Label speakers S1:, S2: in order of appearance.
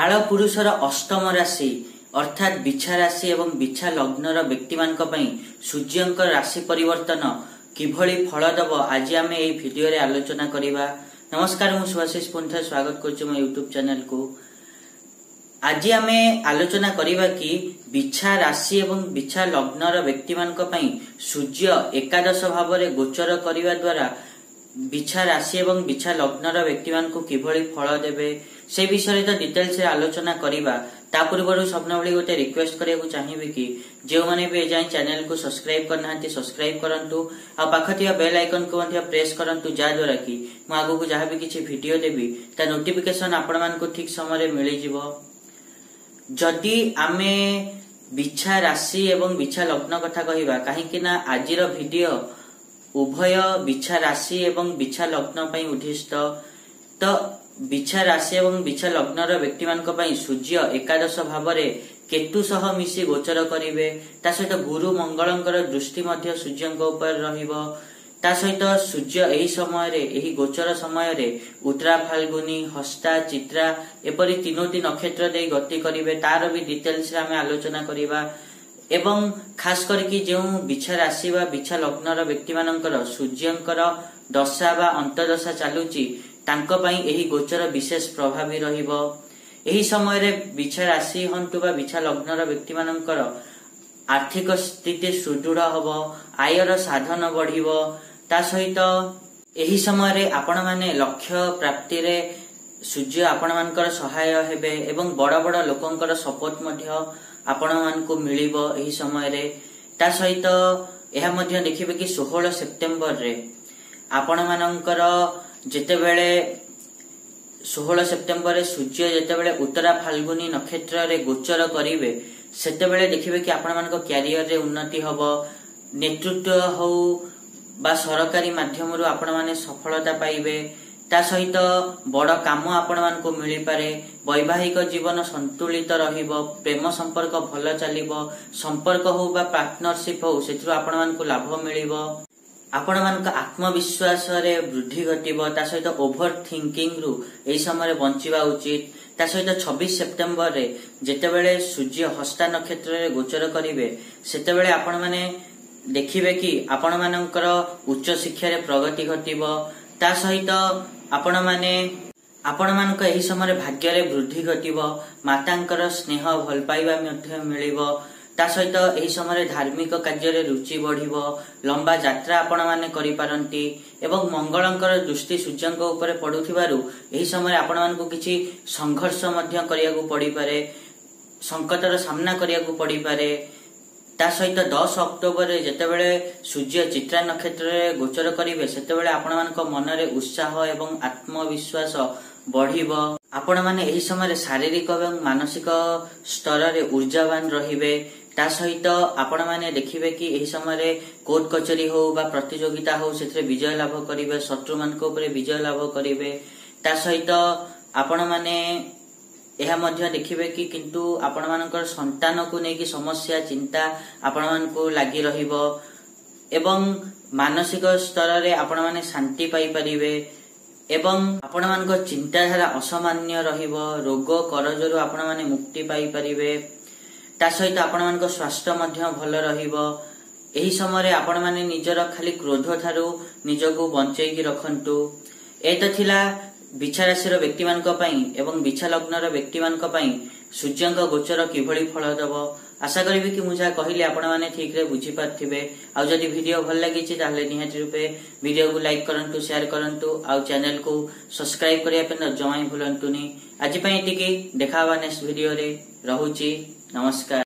S1: काल पुरुषर अष्टम राशि अर्थात बिछा राशि एवं बिछा लग्नर व्यक्ति मानक पई सूर्यंक राशि परिवर्तन किभली फल दब आज आम ए भिडियो रे आलोचना करिबा। नमस्कार, मु सुभाषिष पुनः स्वागत करछु मो यूट्यूब चैनल को। आज आम आलोचना करिबा कि बिछा राशि एवं बिछा लग्नर व्यक्ति मानक पई सूर्य एकादश भाव रे गोचर करिबा द्वारा बिछा राशि एवं बिछा लग्नर व्यक्ति मान को किभली फल देबे से विषय तो डिटेल्स रे आलोचना करिबा। ता पूर्व सबना बड़ी गोटे रिक्वेस्ट करिया चाहिए कि जो माने भी जाई चैनल को सब्सक्राइब करना सब्सक्राइब करंतु आ पाखथिया बेल आइकन को प्रेस करंतु जा द्वारा कि मु आगु को जहां भी किछि वीडियो देबी ता नोटिफिकेशन आपण मान को ठीक समय रे मिली जिवो। जदि आमे बिछा राशि एवं बिछा लग्न कथा कहिबा काहे कि ना आजिर वीडियो उभय बिछा राशि एवं बिछा लग्न पई उद्दिष्ट। तो बिछा राशि एवं बिछा लग्नर व्यक्ति मानक पई सूर्य एकादश भाव रे केतु सह मिसी गोचर करिवे। ता सहित गुरु मंगलंकर दृष्टि मध्य सूर्यंक ऊपर रहिबो। ता सहित सूर्य एही समय रे एही गोचर समय रे उत्तरा फाल्गुनी हस्ता चित्रा एपरि तीनोटी नक्षत्र दे गति करिवे। तार भी डिटेल्स रे हम आलोचना करिबा। एवं खास करके जो बिछा राशि व बिछा लग्नर व्यक्ति मानकर सूर्यंकर दशा व अंतदशा चालुची तांको पई एही गोचर विशेष प्रभावी रहिबो। एही समय रे बिछा राशि हंतु व बिछा लग्नर व्यक्ति मानकर आर्थिक स्थिति सुदृढ़ हबो, आयर साधन बढ़िबो। ता सहित एही समय रे आपण माने लक्ष्य प्राप्ति रे सूर्य आपण मानकर सहाय हेबे एवं बड़ बड़ लोकंकर सपोर्ट मध्य आपण मान को मिलिबो एही समय रे। ता सहित एहा मध्य देखिबे कि 16 सेप्टेम्बर रे आपण मानकर जेतेबेले 16 सेप्टेम्बर रे सूर्य जेतेबेले उत्तरा फाल्गुनी नक्षत्र रे गोचर करिवे सेतेबेले देखिबे कि आपण मानक कैरियर रे उन्नति हबो, नेतृत्व हो बा सरकारी माध्यम रु आपण माने सफलता पाइबे। ता सहित बड़ काम आपण मान को मिली पारे, वैवाहिक जीवन संतुलित रहिबो, प्रेम संपर्क भल चलिबो, संपर्क हो बा पार्टनरशिप हो सेथु आपण मान को लाभ मिलिबो। आपण मान का आत्मविश्वास रे वृद्धि घटिबो। ता सहित ओभर थिंकिंग रु एई समय रे बंचिबा उचित। ता सहित 26 सेप्टेम्बर रे जेतेबेले सूर्य हस्ता नक्षत्र रे गोचर करिवे सेतेबेले आपण माने देखिबे कि आपण मानकर उच्च शिक्षा रे प्रगति घटिबो। ता सहित आपण मानक एही समय भाग्य रे वृद्धि घटिबो, मातांकर स्नेह भल पाइबा मध्य मिलिबो। ता सहित एही समय धार्मिक कार्य रे रुचि बढ़िबो, लंबा यात्रा आपण माने करि पारंती एवं मंगलंकर दृष्टि सूर्यंक ऊपर पडुथिबारु एही समय आपण मान को किछि संघर्ष मध्य करिया को पड़ी पारे, संकटर सामना करिया को पड़ी पारे। ता सहित 10 अक्टोबर रे जेतेबेले सूर्य चित्रा नक्षत्र रे गोचर करिवे सेतेबेले आपण मानक मन रे उत्साह एवं आत्मविश्वास बढ़िबो। आपण माने एही समय शारीरिक एवं मानसिक स्तर रे ऊर्जावान रहिबे। ता सहित आपण माने देखिबे कि एही समय कोर्ट कचेरी हो बा प्रतियोगिता हो सेथरे विजय लाभ करिवे, शत्रु मानक ऊपर विजय लाभ करिवे। ता सहित आपण माने एहा मध्य देखिबे कि किंतु आपण मानकर संतान को नेकी समस्या चिंता आपण मान को लागि रहिबो एवं मानसिक स्तर रे आपण माने शांति पाई परिबे एवं आपण मानक चिंताधारा असामान्य रहिबो, रोग करजरु आपण माने मुक्ति पाई परिबे। ता सहित आपण मानक स्वास्थ्य मध्य भल रहिबो। एही समय रे आपण माने निजर खाली क्रोध थारु निजको बंचेई कि रखंतु। एत थिला बिछा राशि व्यक्ति मानक पई एवं बिछा लग्नर व्यक्ति मानक पई सूर्यंक गोचर किभली फल दबो। आशा करिबे कि मुझा कहिले आपण माने ठीक रे बुझी पाथिबे। आ जदि वीडियो भल लागि छि ताले निहाती रूपे वीडियो को लाइक करंतु, शेयर करंतु आ चैनल को सब्सक्राइब करिया पे जमाई भूलंतुनी। आज पई एतिकी देखावा नेक्स्ट वीडियो रे। रहुची, नमस्कार।